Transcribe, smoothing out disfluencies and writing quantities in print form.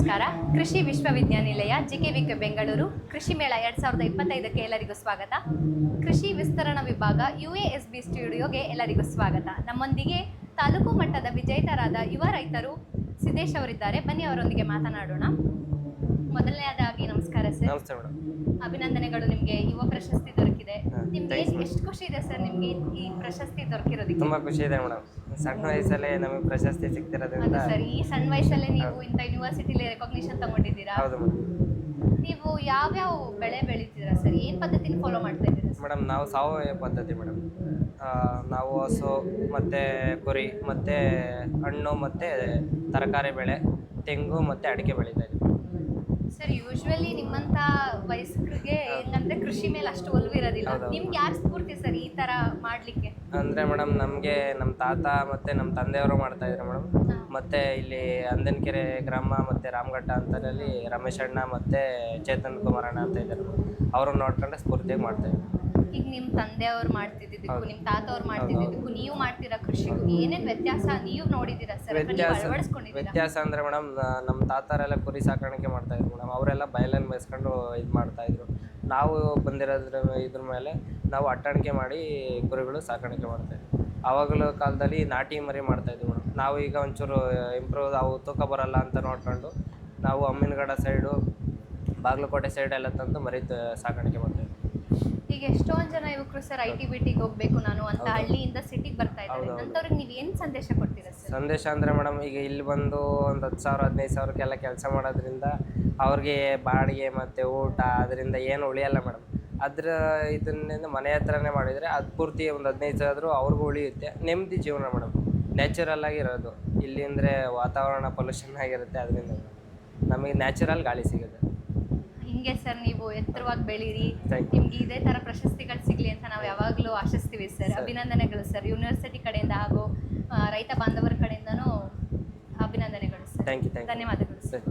ನಮಸ್ಕಾರ. ಕೃಷಿ ವಿಶ್ವವಿದ್ಯಾನಿಲಯ ಜಿಕೆವಿಕೆ ಬೆಂಗಳೂರು ಕೃಷಿ ಮೇಳ 2025ಕ್ಕೆ ಎಲ್ಲರಿಗೂ ಸ್ವಾಗತ. ಕೃಷಿ ವಿಸ್ತರಣಾ ವಿಭಾಗ UASB ಸ್ಟುಡಿಯೋಗೆ ಎಲ್ಲರಿಗೂ ಸ್ವಾಗತ. ನಮ್ಮೊಂದಿಗೆ ತಾಲೂಕು ಮಟ್ಟದ ವಿಜೇತರಾದ ಯುವ ರೈತರು ಸಿದ್ದೇಶ್ ಅವರಿದ್ದಾರೆ. ಬನ್ನಿ ಅವರೊಂದಿಗೆ ಮಾತನಾಡೋಣ. ಮೊದಲನೇದಾಗಿ ನಮಸ್ಕಾರ ಸರ್. ನಮಸ್ತೆ ಮೇಡಮ್. ಅಭಿನಂದನೆಗಳು, ನಿಮಗೆ ಯುವ ಪ್ರಶಸ್ತಿ ದೊರಕಿದೆ. ನಿಮ್ಗೆ ಎಷ್ಟು ಖುಷಿ ಇದೆ ಸರ್ ನಿಮ್ಗೆ ಈ ಪ್ರಶಸ್ತಿ ದೊರಕಿರೋದಕ್ಕೆ? ತುಂಬಾ ಖುಷಿ ಇದೆ ಮೇಡಮ್. ಸಣ್ಣ ವಯಸ್ಸಲ್ಲೇ ನಮಗೆ ಪ್ರಶಸ್ತಿ ಸಿಗ್ತಿರೋದ್ರಿಂದ. ಸರ್, ಈ ಸಣ್ಣ ವಯಸ್ಸಲ್ಲೇ ನೀವು ಇಂಥ ಯೂನಿವರ್ಸಿಟಿಲಿ ರೆಕಾಗ್ನಿಷನ್ ತಗೊಂಡಿದ್ದೀರಾ. ಹೌದು ಮೇಡಮ್. ನೀವು ಯಾವ್ಯಾವ ಬೆಳೆ ಬೆಳಿತೀರಾ ಸರ್? ಏನ್ ಪದ್ಧತಿನ ಫಾಲೋ ಮಾಡ್ತಾ ಇದ್ದೀರಾ ಮೇಡಮ್? ನಾವು ಸಾವಯವ ಪದ್ಧತಿ ಮೇಡಮ್. ನಾವು ಹಸು ಮತ್ತೆ ಕುರಿ ಮತ್ತೆ ಹಣ್ಣು ಮತ್ತೆ ತರಕಾರಿ ಬೆಳೆ, ತೆಂಗು ಮತ್ತೆ ಅಡಿಕೆ ಬೆಳೀತಾ ಇದ್ದೀವಿ ಸರ್. ಯೂಶ್ವಲಿ ನಿಮ್ಮಂತ ವಯಸ್ಕರಿಗೆ ಏನಂದ್ರೆ ಕೃಷಿ ಮೇಲೆ ಅಷ್ಟು ಒಲವಿರೋದಿಲ್ಲ. ನಿಮ್ಗೆ ಯಾರು ಸ್ಫೂರ್ತಿ ಸರ್ ಈ ತರ ಮಾಡ್ಲಿಕ್ಕೆ? ಅಂದ್ರೆ ಮೇಡಮ್, ನಮಗೆ ನಮ್ಮ ತಾತ ಮತ್ತೆ ನಮ್ಮ ತಂದೆಯವರು ಮಾಡ್ತಾ ಇದ್ರು ಮೇಡಮ್. ಮತ್ತೆ ಇಲ್ಲಿ ಅಂದನಕೆರೆ ಗ್ರಾಮ ಮತ್ತೆ ರಾಮಘಟ್ಟ ಅಂತರಲ್ಲಿ ರಮೇಶ್ ಅಣ್ಣ ಮತ್ತೆ ಚೇತನ್ ಕುಮಾರ್ ಅಣ್ಣ ಅಂತ ಇದ್ದಾರೆ. ಅವ್ರನ್ನ ನೋಡ್ಕೊಂಡೆ ಸ್ಫೂರ್ತಿಯಾಗಿ ಮಾಡ್ತಾ ಇದ್ರು. ಈಗ ನಿಮ್ಮ ತಂದೆಯವ್ರು ಮಾಡ್ತಿದ್ದಕ್ಕೂ ನಿಮ್ಮ ತಾತವ್ರು ಮಾಡ್ತಿದ್ದಕ್ಕೂ ನೀವು ಮಾಡ್ತಿರೋ ಕೃಷಿಗೂ ಏನೇನ್ ವ್ಯತ್ಯಾಸ ನೀವು ನೋಡಿದ್ದೀರಾ ಸರ್? ವ್ಯತ್ಯಾಸ ಅಂದ್ರೆ ಮೇಡಮ್, ನಮ್ಮ ತಾತರೆಲ್ಲ ಕುರಿ ಸಾಕಾಣಿಕೆ ಮಾಡ್ತಾ ಇದ್ರು ಮೇಡಮ್. ಅವರೆಲ್ಲ ಬಯಲಲ್ಲಿ ಮೇಯಿಸ್ಕೊಂಡು ಇದು ಮಾಡ್ತಾ ಇದ್ರು. ನಾವು ಬಂದಿರೋದ್ರ ಇದ್ರ ಮೇಲೆ ನಾವು ಅಟ್ಟಾಣಿಕೆ ಮಾಡಿ ಕುರಿಗಳು ಸಾಕಾಣಿಕೆ ಮಾಡ್ತಾ ಇದ್ವಿ. ಆವಾಗಲೂ ಕಾಲದಲ್ಲಿ ನಾಟಿ ಮರಿ ಮಾಡ್ತಾ ಇದ್ವಿ ಮೇಡಮ್. ನಾವು ಈಗ ಒಂಚೂರು ಇಂಪ್ರೂವ್, ಅವು ತೂಕ ಬರಲ್ಲ ಅಂತ ನೋಡ್ಕೊಂಡು ನಾವು ಅಮ್ಮಿನಗಡ ಸೈಡು, ಬಾಗಲಕೋಟೆ ಸೈಡ್ ಎಲ್ಲ ತಂದು ಮರಿ ಸಾಕಾಣಿಕೆ ಮಾಡ್ತಾ ಇದ್ವಿ. ಈಗ ಎಷ್ಟೊಂದು ಜನ ಯುವಕರು ಸರ್ IT-BTಗೆ ಹೋಗ್ಬೇಕು ನಾನು ಅಂತ ಹಳ್ಳಿಯಿಂದ ಸಿಟಿಗೆ ಬರ್ತಾ ಇದ್ದಾರೆ. ಅಂತವ್ರಿಗೆ ನೀವು ಏನು ಸಂದೇಶ ಕೊಡ್ತೀರಾ ಸರ್? ಸಂದೇಶ ಅಂದರೆ ಮೇಡಮ್, ಈಗ ಇಲ್ಲಿ ಬಂದು ಒಂದು 10,000 15,000ಕ್ಕೆಲ್ಲ ಕೆಲಸ ಮಾಡೋದ್ರಿಂದ ಅವ್ರಿಗೆ ಬಾಡಿಗೆ ಮತ್ತು ಊಟ ಅದರಿಂದ ಏನು ಉಳಿಯಲ್ಲ ಮೇಡಮ್. ಇದರಿಂದ ಮನೆ ಹತ್ರನೇ ಮಾಡಿದರೆ ಅದು ಪೂರ್ತಿ ಒಂದು 15 ಆದರೂ ಅವ್ರಿಗೂ ಉಳಿಯುತ್ತೆ. ನೆಮ್ಮದಿ ಜೀವನ ಮೇಡಮ್. ನ್ಯಾಚುರಲ್ ಆಗಿರೋದು ಇಲ್ಲಿ ಅಂದರೆ ವಾತಾವರಣ ಪೊಲ್ಯೂಷನ್ ಆಗಿರುತ್ತೆ. ಅದರಿಂದ ನಮಗೆ ನ್ಯಾಚುರಲ್ ಗಾಳಿ ಸಿಗುತ್ತೆ. ಹಿಂಗೆ ಸರ್ ನೀವು ಎತ್ತರವಾಗಿ ಬೆಳೀರಿ, ನಿಮ್ಗೆ ಇದೇ ತರ ಪ್ರಶಸ್ತಿಗಳು ಸಿಗ್ಲಿ ಅಂತ ನಾವು ಯಾವಾಗಲೂ ಆಶಿಸ್ತೀವಿ ಸರ್. ಅಭಿನಂದನೆಗಳು ಸರ್. ಯೂನಿವರ್ಸಿಟಿ ಕಡೆಯಿಂದ ಹಾಗೂ ರೈತ ಬಾಂಧವರ ಕಡೆಯಿಂದನೂ ಅಭಿನಂದನೆಗಳು ಸರ್. Thank you. ಧನ್ಯವಾದಗಳು ಸರ್.